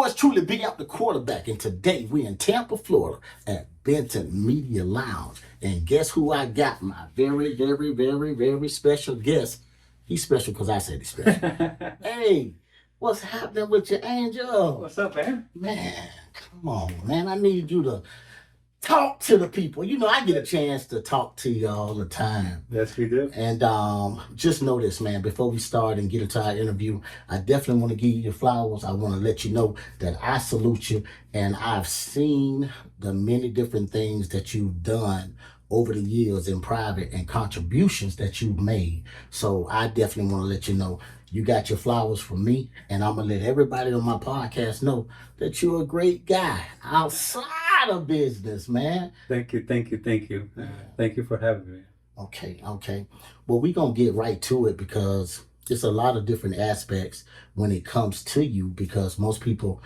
yours truly, Big Out the quarterback, and today we in Tampa, Florida at Benton Media Lounge. And guess who I got? My very, very, very, very special guest. He's special because I said he's special. Hey, what's happening with your angel? What's up, man? Man, come on, man. I need you to talk to the people. You know, I get a chance to talk to you all the time. Yes, we do. And just know this, man, before we start and get into our interview, I definitely want to give you your flowers. I want to let you know that I salute you, and I've seen the many different things that you've done over the years in private and contributions that you've made. So I definitely want to let you know you got your flowers from me, and I'm going to let everybody on my podcast know that you're a great guy outside of business, man. Thank you. Thank you for having me. Okay. Well, we're going to get right to it because there's a lot of different aspects when it comes to you, because most people,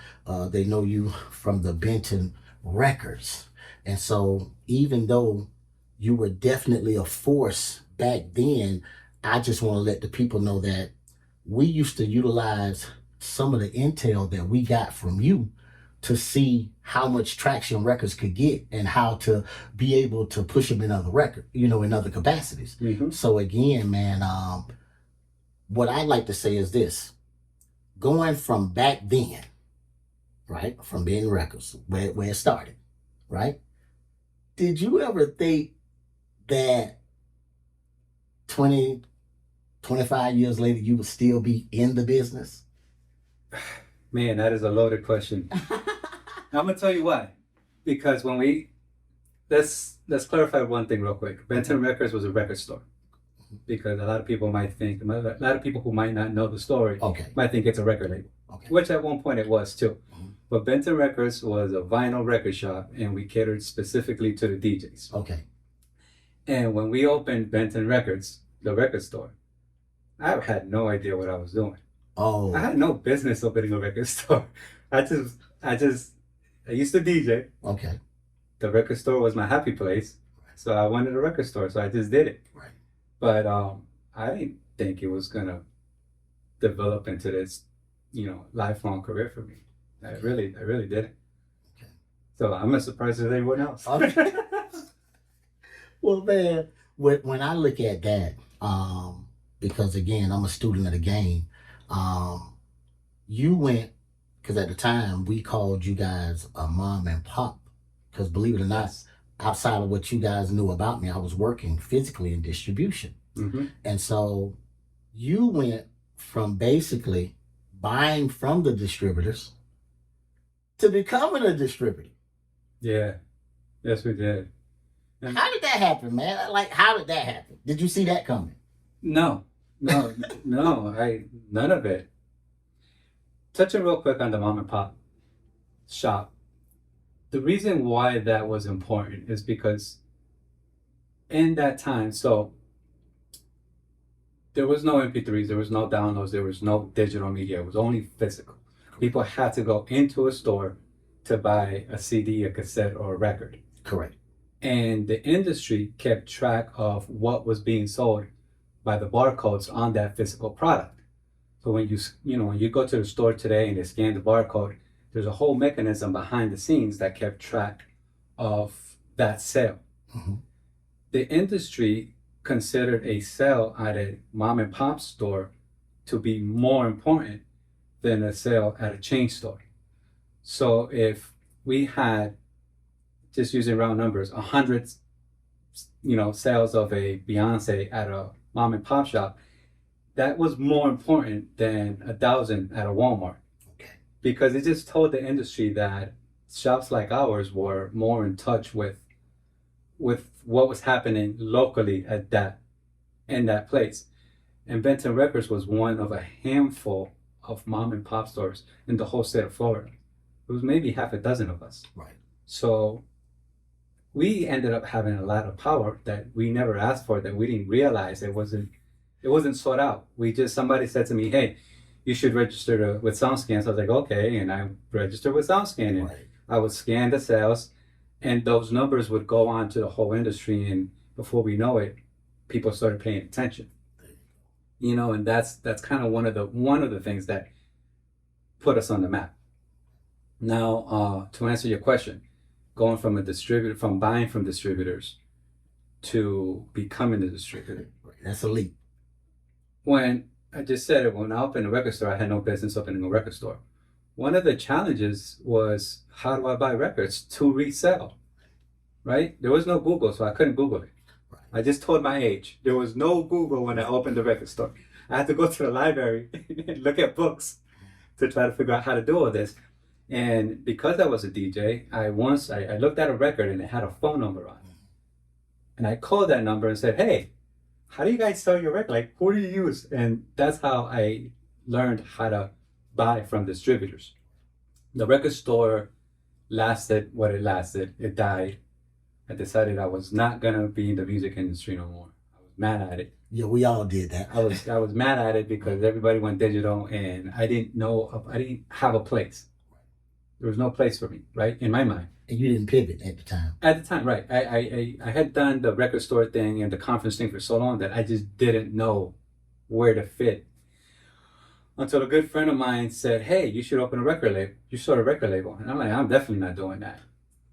they know you from the Benton records. And so even though you were definitely a force back then, I just want to let the people know that we used to utilize some of the intel that we got from you to see how much traction records could get and how to be able to push them in in other capacities. Mm-hmm. So again, man, what I like to say is this: going from back then, right, from being records, where it started, right? Did you ever think that 20, 25 years later, you would still be in the business? Man, that is a loaded question. I'm gonna tell you why. Because when let's clarify one thing real quick. Benton Records was a record store. Because a lot of people who might not know the story might think it's a record label. Okay. Which at one point it was too. Mm-hmm. But Benton Records was a vinyl record shop, and we catered specifically to the DJs. Okay. And when we opened Benton Records, the record store, I had no idea what I was doing. Oh. I had no business opening a record store. I used to DJ. Okay. The record store was my happy place. So I wanted a record store, so I just did it. Right. But I didn't think it was gonna develop into this, lifelong career for me. I really didn't. Okay. So I'm as surprised as everyone else. Okay. Well, man, when I look at that, because again, I'm a student of the game, you went, because at the time we called you guys a mom and pop, because believe it or not, outside of what you guys knew about me, I was working physically in distribution. Mm-hmm. And so you went from basically buying from the distributors to becoming a distributor. Yeah. Yes, we did. And how did that happen, man? Like, how did that happen? Did you see that coming? No, none of it. Touching real quick on the mom and pop shop. The reason why that was important is because in that time, so there was no MP3s, there was no downloads, there was no digital media. It was only physical. People had to go into a store to buy a CD, a cassette, or a record. Correct. And the industry kept track of what was being sold by the barcodes on that physical product. So when you go to the store today and they scan the barcode, there's a whole mechanism behind the scenes that kept track of that sale. Mm-hmm. The industry considered a sale at a mom and pop store to be more important than a sale at a chain store. So if we had, just using round numbers, 100 sales of a Beyonce at a mom and pop shop, that was more important than 1,000 at a Walmart. Okay. Because it just told the industry that shops like ours were more in touch with what was happening locally in that place. And Benton Records was one of a handful of mom and pop stores in the whole state of Florida. It was maybe half a dozen of us. Right. So we ended up having a lot of power that we never asked for, that we didn't realize it wasn't sought out. Somebody said to me, hey, you should register with SoundScan. So I was like, okay. And I registered with SoundScan, and I would scan the sales, and those numbers would go on to the whole industry. And before we know it, people started paying attention. And that's kind of one of the things that put us on the map. Now, to answer your question, going from a distributor, from buying from distributors to becoming a distributor. That's a leap. When I just said it, when I opened a record store, I had no business opening a record store. One of the challenges was, how do I buy records to resell? Right? There was no Google, so I couldn't Google it. I just told my age. There was no Google when I opened the record store. I had to go to the library and look at books to try to figure out how to do all this. And because I was a DJ, I looked at a record and it had a phone number on it. And I called that number and said, hey, how do you guys sell your record? Like, who do you use? And that's how I learned how to buy from distributors. The record store lasted what it lasted. It died. I decided I was not gonna be in the music industry no more. I was mad at it. Yeah, we all did that. I was mad at it because everybody went digital, and I didn't have a place. There was no place for me, right, in my mind. And you didn't pivot at the time. At the time, right? I had done the record store thing and the conference thing for so long that I just didn't know where to fit. Until a good friend of mine said, "Hey, you should open a record label. You start a record label." And I'm like, "I'm definitely not doing that.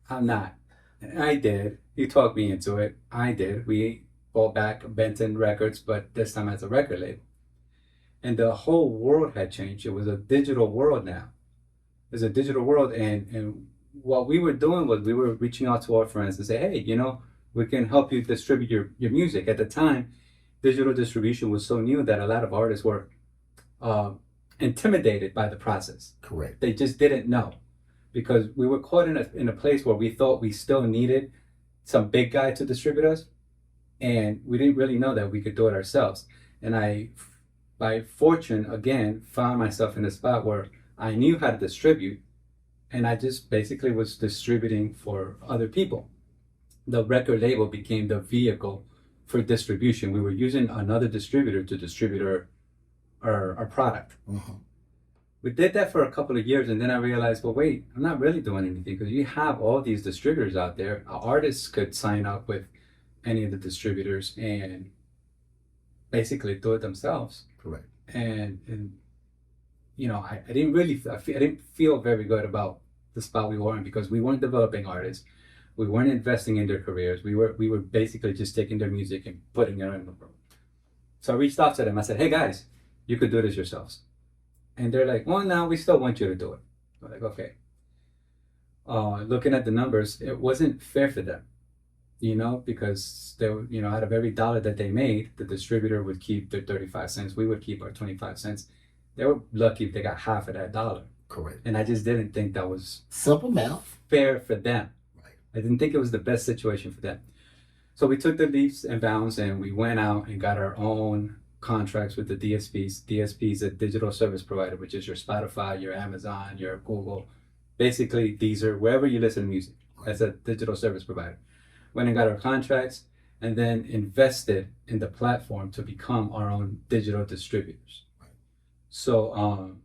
I'm not." And I did. He talked me into it. I did. We bought back Benton Records, but this time as a record label. And the whole world had changed. It was a digital world now. It's a digital world, and what we were doing was we were reaching out to our friends and say, hey, we can help you distribute your music. At the time, digital distribution was so new that a lot of artists were intimidated by the process. Correct. They just didn't know, because we were caught in a place where we thought we still needed some big guy to distribute us, and we didn't really know that we could do it ourselves. And I, by fortune, again, found myself in a spot where I knew how to distribute, and I just basically was distributing for other people. The record label became the vehicle for distribution. We were using another distributor to distribute our product. Mm-hmm. We did that for a couple of years, and then I realized, well, wait, I'm not really doing anything, because you have all these distributors out there. Artists could sign up with any of the distributors and basically do it themselves. Correct. And I didn't feel very good about the spot we were in, because we weren't developing artists. We weren't investing in their careers. We were basically just taking their music and putting it in the world. So I reached out to them. I said, hey guys, you could do this yourselves. And they're like, well, no, we still want you to do it. I'm like, okay. Looking at the numbers, it wasn't fair for them, because they were, out of every dollar that they made, the distributor would keep their 35 cents. We would keep our 25 cents. They were lucky if they got half of that dollar. Correct. And I just didn't think that was simple math, fair for them. Right. I didn't think it was the best situation for them. So we took the leaps and bounds, and we went out and got our own contracts with the DSPs. DSP is a digital service provider, which is your Spotify, your Amazon, your Google, basically Deezer, wherever you listen to music. As a digital service provider. Went and got our contracts, and then invested in the platform to become our own digital distributors. So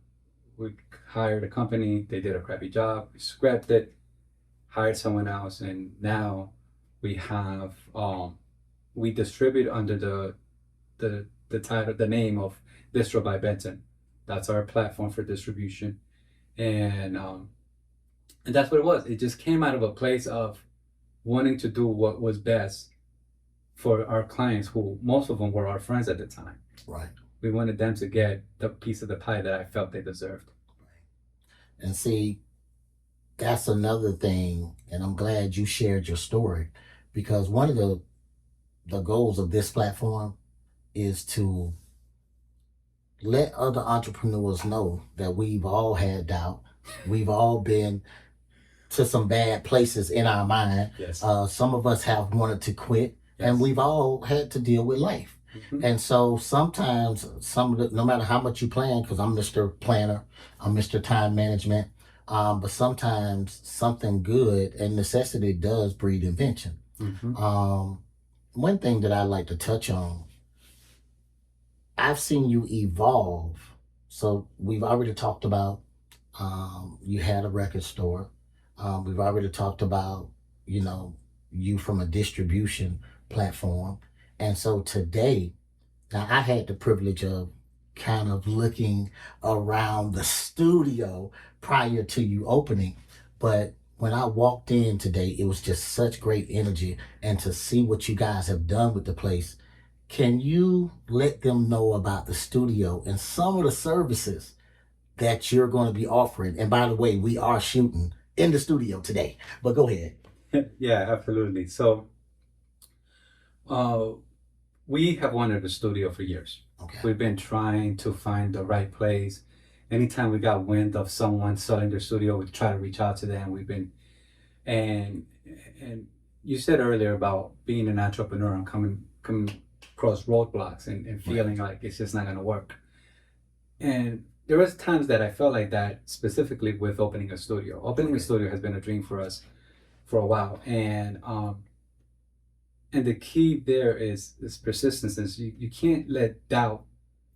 we hired a company. They did a crappy job. We scrapped it, hired someone else, and now we have we distribute under the title, the name of Distro by Benton. That's our platform for distribution, and that's what it was. It just came out of a place of wanting to do what was best for our clients, who most of them were our friends at the time. Right. We wanted them to get the piece of the pie that I felt they deserved. Right. And see, that's another thing, and I'm glad you shared your story, because one of the goals of this platform is to let other entrepreneurs know that we've all had doubt. We've all been to some bad places in our mind. Yes. Some of us have wanted to quit, Yes. and we've all had to deal with life. Mm-hmm. And so sometimes no matter how much you plan, because I'm Mr. Planner, I'm Mr. Time Management, but sometimes something good and necessity does breed invention. Mm-hmm. One thing that I like to touch on, I've seen you evolve. So we've already talked about you had a record store. We've already talked about, you from a distribution platform. And so today, now I had the privilege of kind of looking around the studio prior to you opening. But when I walked in today, it was just such great energy. And to see what you guys have done with the place, can you let them know about the studio and some of the services that you're going to be offering? And by the way, we are shooting in the studio today, but go ahead. Yeah, absolutely. So, uh, we have wanted a studio for years. Okay. We've been trying to find the right place. Anytime we got wind of someone selling their studio, we try to reach out to them. We've been and and you said earlier about being an entrepreneur and coming across roadblocks and feeling like it's just not gonna work. And there was times that I felt like that, specifically with opening a studio. Opening a studio has been a dream for us for a while, and the key there is persistence. Is you can't let doubt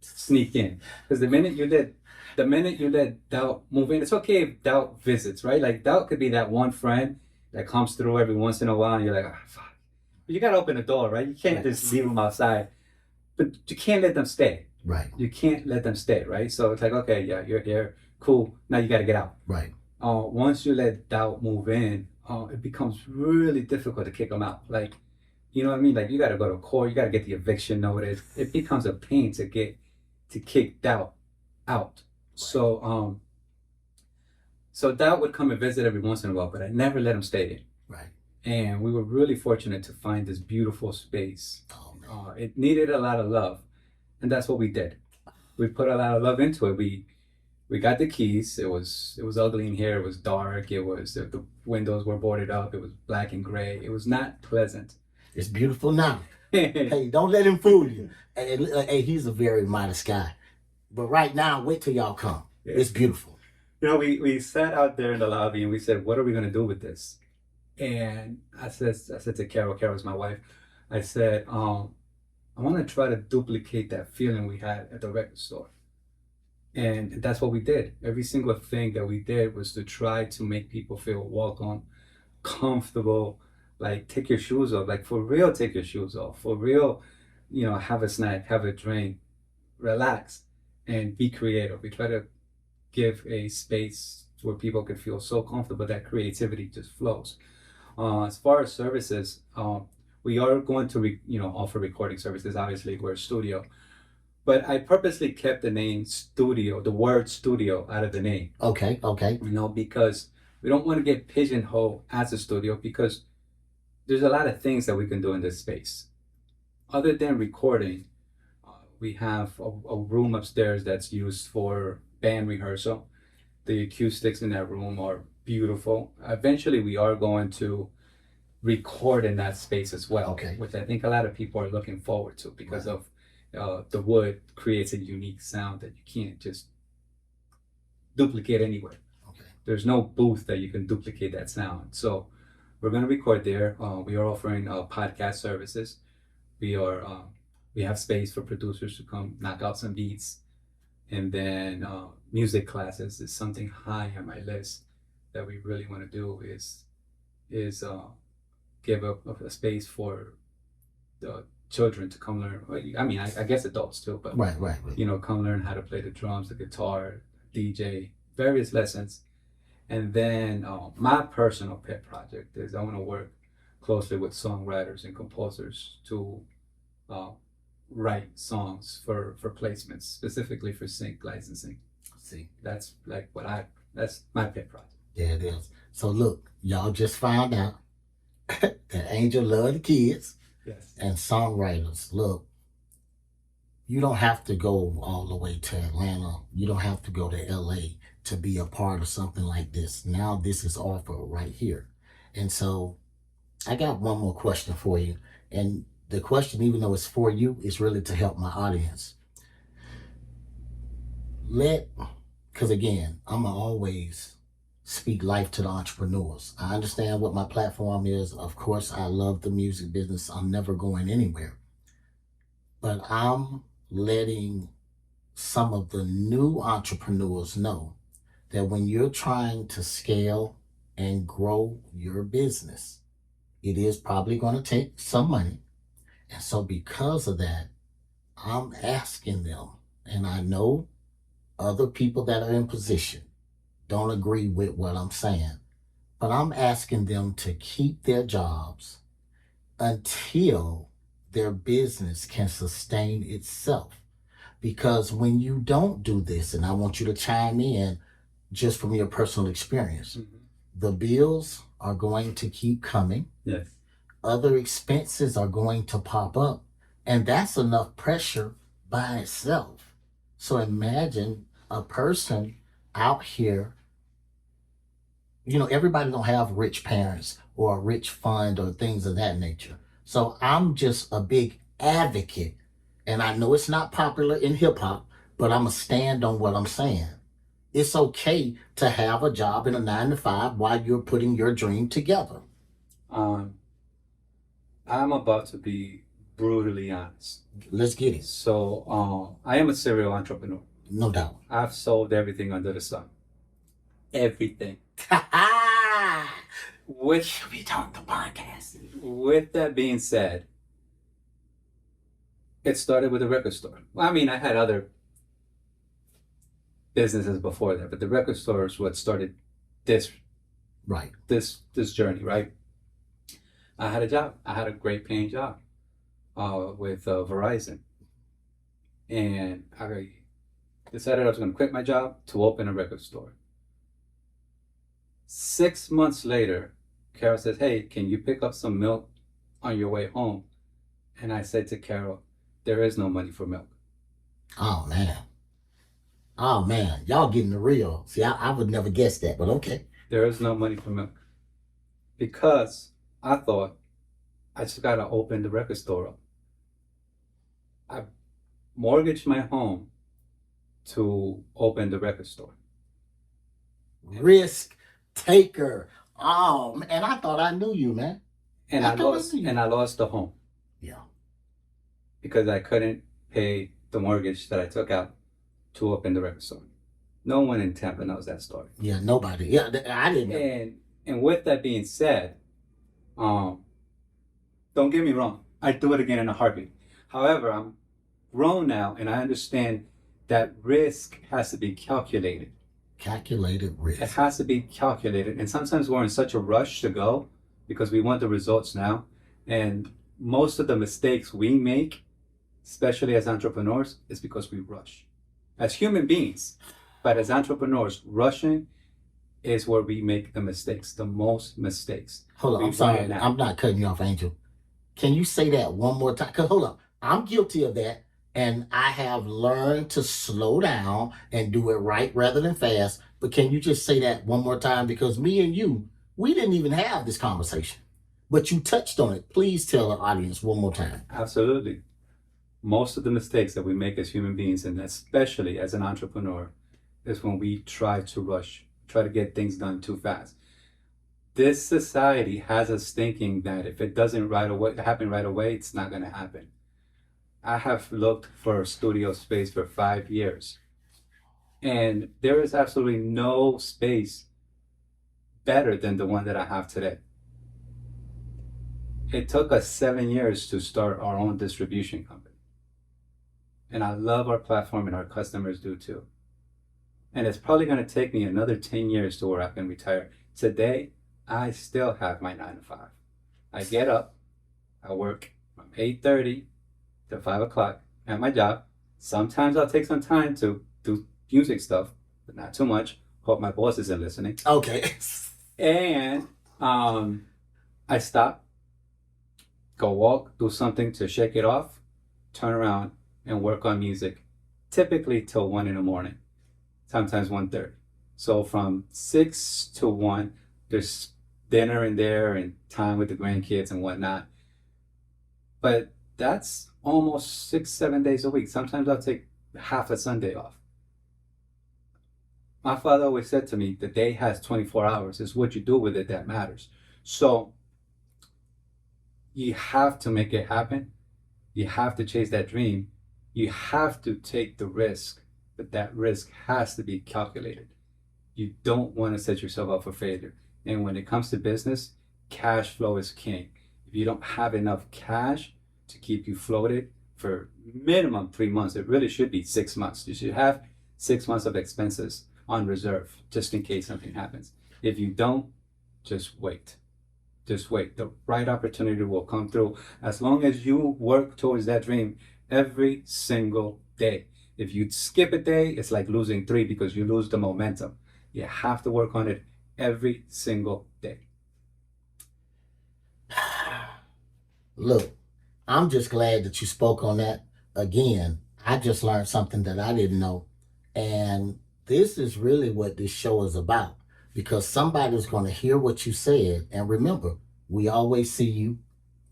sneak in, because the minute you let doubt move in, it's okay if doubt visits, right? Like doubt could be that one friend that comes through every once in a while, and you're like, ah, fuck. But you gotta open the door, right? You can't just leave them outside, but you can't let them stay. Right. You can't let them stay, right? So it's like, okay, yeah, you're here, cool. Now you gotta get out. Right. Once you let doubt move in, it becomes really difficult to kick them out. Like, you know what I mean? Like you got to go to court, you got to get the eviction notice. It becomes a pain to kick doubt out. So so doubt would come and visit every once in a while, but I never let him stay there. Right. And we were really fortunate to find this beautiful space. Oh, it needed a lot of love, and that's what we did. We put a lot of love into it. We got the keys. It was ugly in here. It was dark. The windows were boarded up. It was black and gray. It was not pleasant. It's beautiful now. Hey, don't let him fool you. Hey, he's a very modest guy. But right now, wait till y'all come. Yeah. It's beautiful. You know, we sat out there in the lobby and we said, what are we going to do with this? And I said to Carol's my wife, I said, I want to try to duplicate that feeling we had at the record store. And that's what we did. Every single thing that we did was to try to make people feel welcome, comfortable. Like, take your shoes off. Like, for real, take your shoes off. For real, you know, have a snack, have a drink, relax, and be creative. We try to give a space where people can feel so comfortable that creativity just flows. As far as services, we are going to, offer recording services. Obviously, we're a studio. But I purposely kept the name studio, the word studio, out of the name. Okay. Because we don't want to get pigeonholed as a studio, because there's a lot of things that we can do in this space. Other than recording, we have a room upstairs that's used for band rehearsal. The acoustics in that room are beautiful. Eventually, we are going to record in that space as well, which I think a lot of people are looking forward to, because of the wood creates a unique sound that you can't just duplicate anywhere. There's no booth that you can duplicate that sound. So we're going to record there. We are offering podcast services. We have space for producers to come knock out some beats, and then music classes is something high on my list that we really want to do. Is give a space for the children to come learn. I mean, I guess adults too, but right. Come learn how to play the drums, the guitar, DJ, various lessons. And then my personal pet project is I want to work closely with songwriters and composers to write songs for placements, specifically for sync licensing. See, that's that's my pet project. Yeah, it is. So look, y'all just found out that Angel love the kids. Yes. And songwriters. Look, you don't have to go all the way to Atlanta. You don't have to go to LA to be a part of something like this. Now this is offered right here. And so I got one more question for you. And the question, even though it's for you, is really to help my audience. Because again, I'm always speak life to the entrepreneurs. I understand what my platform is. Of course, I love the music business. I'm never going anywhere. But I'm letting some of the new entrepreneurs know that when you're trying to scale and grow your business, it is probably going to take some money. And so because of that, I'm asking them and I know other people that are in position don't agree with what I'm saying, but I'm asking them to keep their jobs until their business can sustain itself. Because when you don't do this, and I want you to chime in just from your personal experience, Mm-hmm. the bills are going to keep coming, Yes. other expenses are going to pop up, and that's enough pressure by itself. So imagine a person out here, everybody don't have rich parents or a rich fund or things of that nature. So I'm just a big advocate, and I know it's not popular in hip hop, but I'm going to stand on what I'm saying. It's okay to have a job in a 9 to 5 while you're putting your dream together. Um, I'm about to be brutally honest. Let's get it. So, I am a serial entrepreneur. No doubt. I've sold everything under the sun. Everything. With We talk the podcast. with that being said, it started with a record store. Well, I mean, I had other businesses before that, but the record store is what started this Right. this journey, right? I had a job. I had a great paying job with Verizon, and I decided I was going to quit my job to open a record store. 6 months later, Carol says, "Hey, can you pick up some milk on your way home?" And I said to Carol, "There is no money for milk." Oh man. Oh man. Y'all getting the real. See, I would never guess that, but okay. There is no money for milk because I thought I just got to open the record store up. I mortgaged my home to open the record store. Risk taker. Oh man, I thought I knew you, man. And I I thought I lost knew you. and I lost the home Yeah. because I couldn't pay the mortgage that I took out to open the record store. No one in Tampa knows that story. Yeah, nobody. Yeah, I didn't know. And with that being said, don't get me wrong, I'd do it again in a heartbeat. However, I'm grown now and I understand that risk has to be calculated. Calculated It risk. has to be calculated. And sometimes we're in such a rush to go because we want the results now. And most of the mistakes we make, especially as entrepreneurs, is because we rush. As human beings, but as entrepreneurs, rushing is where we make the mistakes, the most mistakes. Hold on, We I'm sorry. ran out. I'm not cutting you off, Angel. Can you say that one more time? Because hold on, I'm guilty of that. And I have learned to slow down and do it right rather than fast. But can you just say that one more time? Because me and you, we didn't even have this conversation. But you touched on it. Please tell the audience one more time. Absolutely. Most of the mistakes that we make as human beings, and especially as an entrepreneur, is when we try to rush, try to get things done too fast. This society has us thinking that if it doesn't happen right away, it's not going to happen. I have looked for a studio space for 5 years, and there is absolutely no space better than the one that I have today. It took us 7 years to start our own distribution company. And I love our platform and our customers do too. And it's probably going to take me another 10 years to where I can retire. Today, I still have my 9 to 5. I get up, I work from 8:30 to 5 o'clock at my job. Sometimes I'll take some time to do music stuff, but not too much. Hope my boss isn't listening. Okay. And I stop, go walk, do something to shake it off, turn around and work on music, typically till 1 in the morning, sometimes 1:30. So from 6 to 1, there's dinner in there and time with the grandkids and whatnot. But that's almost 6-7 days a week. Sometimes I'll take half a Sunday off. My father always said to me, the day has 24 hours. It's what you do with it that matters. So you have to make it happen. You have to chase that dream. You have to take the risk, but that risk has to be calculated. You don't want to set yourself up for failure. And when it comes to business, cash flow is king. If you don't have enough cash to keep you floated for minimum 3 months. It really should be 6 months. You should have 6 months of expenses on reserve just in case something happens. If you don't, just wait. Just wait. The right opportunity will come through as long as you work towards that dream every single day. If you skip a day, it's like losing 3 because you lose the momentum. You have to work on it every single day. Look, I'm just glad that you spoke on that again. I just learned something that I didn't know. And this is really what this show is about because somebody's going to hear what you said. And remember, we always see you,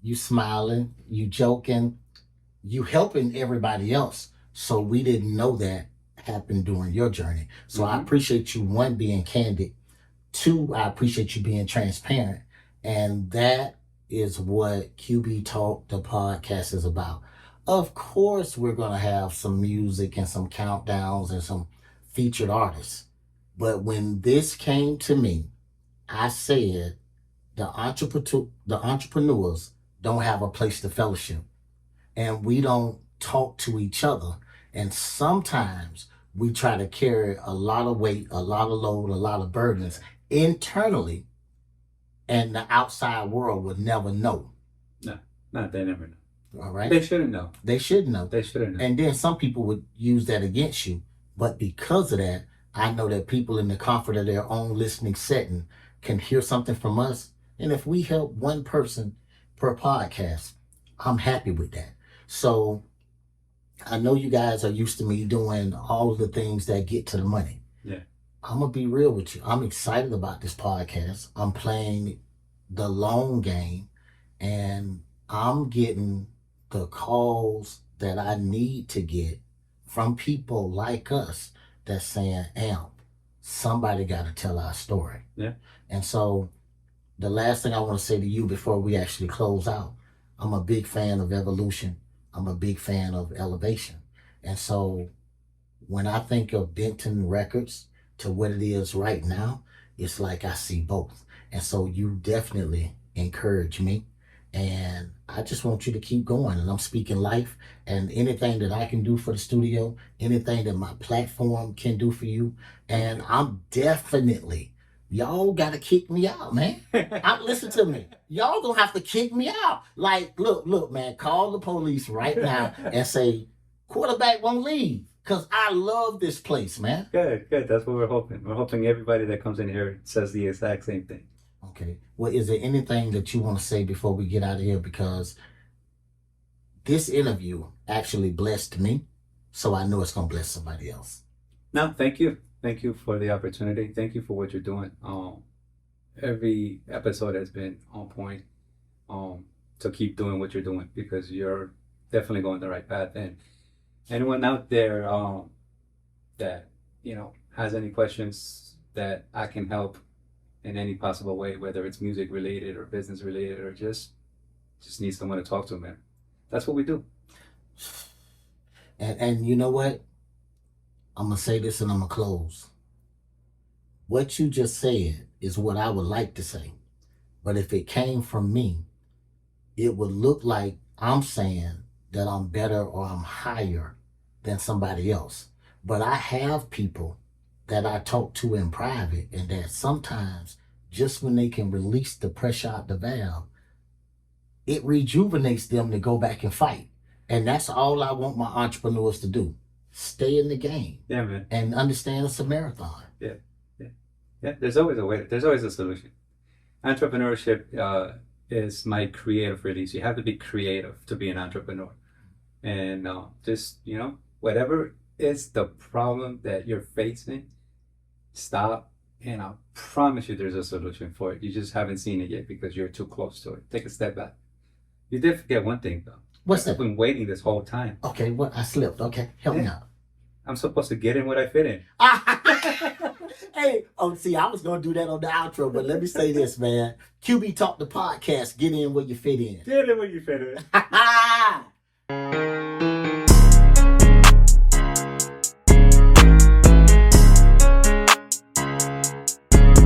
you smiling, you joking, you helping everybody else. So we didn't know that happened during your journey. So I appreciate you, one, being candid. Two, I appreciate you being transparent. And that is what QB Talk, the podcast, is about. Of course, we're going to have some music and some countdowns and some featured artists. But when this came to me, I said the entrepreneurs don't have a place to fellowship. And we don't talk to each other. And sometimes we try to carry a lot of weight, a lot of load, a lot of burdens internally, and the outside world would never know. No, they never know. All right? They shouldn't know. They should know. They shouldn't know. And then some people would use that against you. But because of that, I know that people in the comfort of their own listening setting can hear something from us. And if we help one person per podcast, I'm happy with that. So I know you guys are used to me doing all of the things that get to the money. Yeah. I'm going to be real with you. I'm excited about this podcast. I'm playing the long game, and I'm getting the calls that I need to get from people like us that's saying, Amp, somebody got to tell our story. Yeah. And so the last thing I want to say to you before we actually close out, I'm a big fan of evolution. I'm a big fan of elevation. And so when I think of Benton Records to what it is right now, it's like I see both. And so you definitely encourage me. And I just want you to keep going. And I'm speaking life, and anything that I can do for the studio, anything that my platform can do for you. And I'm definitely, y'all got to kick me out, man. Listen to me. Y'all gonna have to kick me out. Like, look, man, call the police right now and say, quarterback won't leave. Because I love this place, man. Good. That's what we're hoping. We're hoping everybody that comes in here says the exact same thing. Okay. Well, is there anything that you want to say before we get out of here? Because this interview actually blessed me, so I know it's going to bless somebody else. No, thank you. Thank you for the opportunity. Thank you for what you're doing. Every episode has been on point. To keep doing what you're doing, because you're definitely going the right path. And anyone out there that has any questions that I can help in any possible way, whether it's music related or business related or just need someone to talk to, man. That's what we do. And you know what? I'm going to say this and I'm going to close. What you just said is what I would like to say. But if it came from me, it would look like I'm saying that I'm better or I'm higher than somebody else. But I have people that I talk to in private, and that sometimes just when they can release the pressure out the valve, it rejuvenates them to go back and fight. And that's all I want my entrepreneurs to do. Stay in the game. Yeah, man. And understand it's a marathon. Yeah. There's always a way. There's always a solution. Entrepreneurship is my creative release. You have to be creative to be an entrepreneur. And just, whatever is the problem that you're facing, stop, and I promise you there's a solution for it. You just haven't seen it yet because you're too close to it. Take a step back. You did forget one thing, though. What's that? I've been waiting this whole time. Okay, what? I slipped. Okay, help me out. I'm supposed to get in what I fit in. Hey, see, I was going to do that on the outro, but let me say this, man. QB Talk, the podcast, get in where you fit in. Get in where you fit in.